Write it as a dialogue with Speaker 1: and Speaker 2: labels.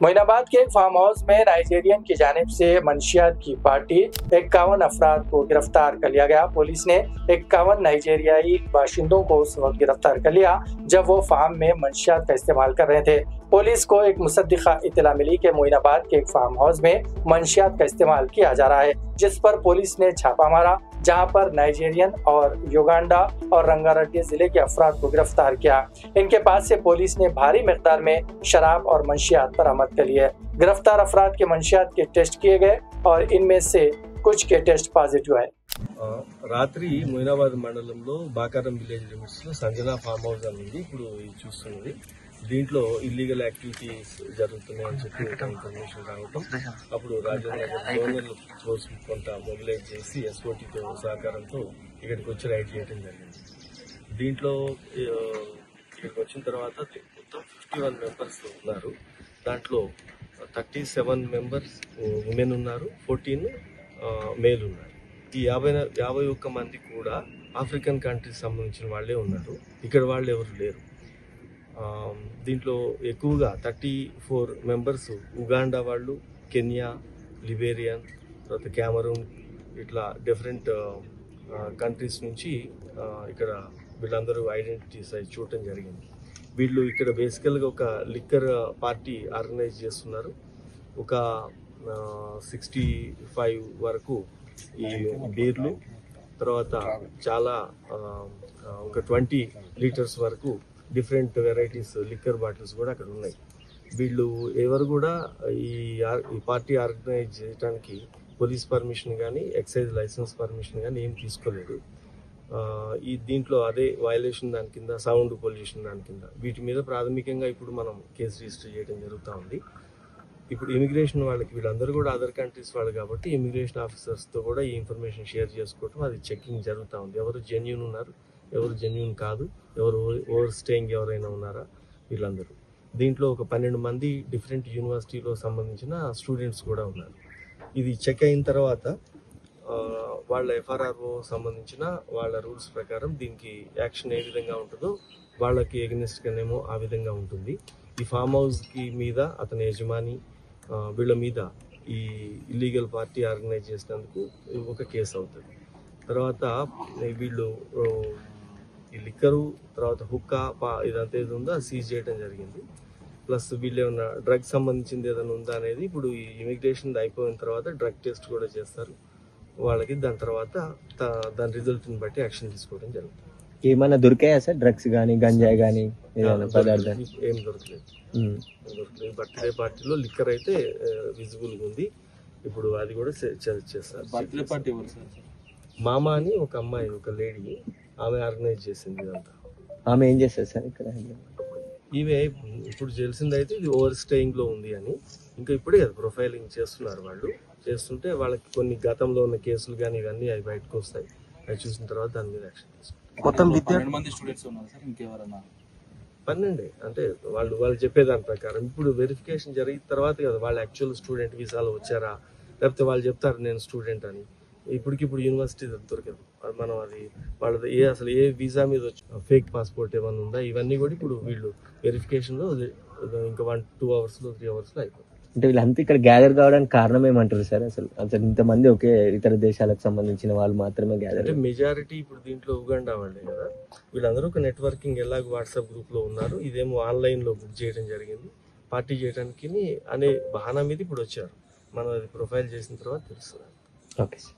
Speaker 1: मोइनाबाद के एक farm house में नाइजीरियन की जानिब से मंशियात की पार्टी 51 अफराद को गिरफ्तार कर लिया गया। पुलिस ने 51 नाइजीरियाई बाशिंदों को उस वक्त गिरफ्तार कर लिया जब वो फार्म में मंशियात का इस्तेमाल कर रहे थे। पुलिस को एक मुसद्दिका इत्तला मिली कि मोइनाबाद के एक फार्म हाउस में मंशियात का इस्तेमाल किया जा रहा है, जिस पर पुलिस ने छापा मारा, जहां पर नाइजीरियन और युगांडा और रंगारेड्डी जिले के अफराद को गिरफ्तार किया। इनके पास से पुलिस ने भारी मिकदार में शराब और मंशियात बरामद कर लिए। गिरफ्तार अफराद के मंशियात के टेस्ट किए गए और इनमें से कुछ के टेस्ट पॉजिटिव आए।
Speaker 2: రాత్రి మొయినాబాద్ మండలంలో బాకారం విలేజ్ లిమిట్స్ లో సంజనా ఫామ్ హౌస్ అని ఉంది. ఇప్పుడు ఇది చూస్తున్నది. దీంట్లో ఇల్లీగల్ యాక్టివిటీస్ జరుగుతున్నాయని చెప్పి ఒక ఇన్ఫర్మేషన్ రావటం, అప్పుడు రాజేంద్ర జోనల్ ఫోర్స్ కొంత మొబిలైజ్ చేసి ఎస్ఓటీతో సహకారంతో ఇక్కడికి వచ్చి రైడ్ చేయడం జరిగింది. దీంట్లో ఇక్కడికి వచ్చిన తర్వాత మొత్తం 51 మెంబర్స్ ఉన్నారు. దాంట్లో 37 మెంబర్స్ ఉమెన్ ఉన్నారు, 14 మేల్ ఉన్నారు. ఈ 51 మంది కూడా ఆఫ్రికన్ కంట్రీస్ సంబంధించిన వాళ్ళే ఉన్నారు. ఇక్కడ వాళ్ళు ఎవరు లేరు. దీంట్లో ఎక్కువగా 34 మెంబర్స్ ఉగాండా వాళ్ళు, కెన్యా, లిబేరియన్, తర్వాత క్యామరూన్, ఇట్లా డిఫరెంట్ కంట్రీస్ నుంచి ఇక్కడ వీళ్ళందరూ ఐడెంటిటీస్ అయి చూడటం జరిగింది. వీళ్ళు ఇక్కడ బేసికల్గా ఒక లిక్కర్ పార్టీ ఆర్గనైజ్ చేస్తున్నారు. ఒక 65 వరకు ఈ బీర్లు, తర్వాత చాలా ఒక 20 లీటర్స్ వరకు డిఫరెంట్ వెరైటీస్ లిక్కర్ బాటిల్స్ కూడా అక్కడ ఉన్నాయి. వీళ్ళు ఎవరు కూడా ఈ పార్టీ ఆర్గనైజ్ చేయడానికి పోలీస్ పర్మిషన్ కానీ ఎక్సైజ్ లైసెన్స్ పర్మిషన్ కానీ ఏం తీసుకోలేదు. దీంట్లో అదే వయలేషన్ దాని కింద, సౌండ్ పొల్యూషన్ దాని కింద, వీటి మీద ప్రాథమికంగా ఇప్పుడు మనం కేసు రిజిస్టర్ చేయడం జరుగుతూ ఉంది. ఇప్పుడు ఇమిగ్రేషన్ వాళ్ళకి వీళ్ళందరూ కూడా అదర్ కంట్రీస్ వాళ్ళు కాబట్టి ఇమిగ్రేషన్ ఆఫీసర్స్తో కూడా ఈ ఇన్ఫర్మేషన్ షేర్ చేసుకోవటం, అది చెకింగ్ జరుగుతూ ఉంది. ఎవరు జెన్యూన్ ఉన్నారు, ఎవరు జెన్యూన్ కాదు, ఎవరు ఓవర్ స్టేయింగ్ ఎవరైనా ఉన్నారా వీళ్ళందరూ. దీంట్లో ఒక 12 మంది డిఫరెంట్ యూనివర్సిటీలో సంబంధించిన స్టూడెంట్స్ కూడా ఉన్నారు. ఇది చెక్ అయిన తర్వాత వాళ్ళ ఎఫ్ఆర్ఆర్ఓ సంబంధించిన వాళ్ళ రూల్స్ ప్రకారం దీనికి యాక్షన్ ఏ విధంగా ఉంటుందో వాళ్ళకి ఎగనెస్ట్గానేమో ఆ విధంగా ఉంటుంది. ఈ ఫామ్ హౌస్కి మీద అతని యజమాని వీళ్ళ మీద ఈ ఇల్లీగల్ పార్టీ ఆర్గనైజ్ చేసినందుకు ఒక కేసు అవుతుంది. తర్వాత వీళ్ళు ఈ లిక్కరు, తర్వాత హుక్కా, ఇదంతా ఏది ఉందో అది సీజ్ చేయడం జరిగింది. ప్లస్ వీళ్ళు ఏమన్నా డ్రగ్ సంబంధించింది ఏదైనా ఉందా అనేది ఇప్పుడు ఈ ఇమిగ్రేషన్ అయిపోయిన తర్వాత డ్రగ్ టెస్ట్ కూడా చేస్తారు వాళ్ళకి. దాని తర్వాత దాని రిజల్ట్ని బట్టి యాక్షన్ తీసుకోవడం జరుగుతుంది.
Speaker 3: ఏమైనా దొరికాయా సార్? డ్రగ్స్ కానీ, గంజాయి కానీ పదార్థాలు
Speaker 2: ఏం దొరకలేదు. బర్త్డే పార్టీలో లిక్కర్ అయితే విజిబుల్గా ఉంది. ఇప్పుడు అది కూడా చేస్తారు.
Speaker 4: బర్త్డే పార్టీ
Speaker 2: మామ అని ఒక అమ్మాయి, ఒక లేడీ, ఆమె ఆర్గనైజ్ చేసింది ఇదంతా.
Speaker 3: ఆమె ఏం చేస్తారు సార్ ఇక్కడ?
Speaker 2: ఇవే ఇప్పుడు తెలిసింది అయితే ఇది ఓవర్ స్టేయింగ్ లో ఉంది అని. ఇంకా ఇప్పుడే కదా ప్రొఫైలింగ్ చేస్తున్నారు వాళ్ళు. చేస్తుంటే వాళ్ళకి కొన్ని గతంలో ఉన్న కేసులు కానీ ఇవన్నీ అవి బయటకు వస్తాయి. అవి చూసిన తర్వాత దాని మీద యాక్షన్ తీసుకుంటారు.
Speaker 4: మొత్తం 12 స్టూడెంట్స్ ఉన్నారు సార్, ఇంకెవరన్నా?
Speaker 2: 12 అంటే వాళ్ళు చెప్పేదాని ప్రకారం ఇప్పుడు వెరిఫికేషన్ జరిగిన తర్వాత కదా వాళ్ళు యాక్చువల్ స్టూడెంట్ వీసాలో వచ్చారా, లేకపోతే వాళ్ళు చెప్తారు నేను స్టూడెంట్ అని. ఇప్పటికిప్పుడు యూనివర్సిటీ దొరకదు. మనం అది వాళ్ళది అసలు ఏ వీసా మీద ఫేక్ పాస్పోర్ట్ ఏమైనా ఉందా, ఇవన్నీ కూడా ఇప్పుడు వీళ్ళు వెరిఫికేషన్లో ఇంకా 1-2 అవర్స్లో 3 అవర్స్లో అయిపోతుంది.
Speaker 3: అంటే వీళ్ళంతా ఇక్కడ గ్యాదర్ కావడానికి కారణం ఏమంటారు సార్? అసలు ఇంతమంది ఒకే ఇతర దేశాలకు సంబంధించిన వాళ్ళు మాత్రమే గ్యాదర్?
Speaker 2: అంటే మెజారిటీ ఇప్పుడు దీంట్లో ఉగాండా వాళ్ళే కదా. వీళ్ళందరూ ఒక నెట్వర్కింగ్ ఎలాగో వాట్సాప్ గ్రూప్లో ఉన్నారు. ఇదేమో ఆన్లైన్లో బుక్ చేయడం జరిగింది. పార్టీ చేయడానికి అనే బహానా మీద ఇప్పుడు వచ్చారు. మనం అది ప్రొఫైల్ చేసిన తర్వాత తెలుస్తుంది.
Speaker 3: Okay sir.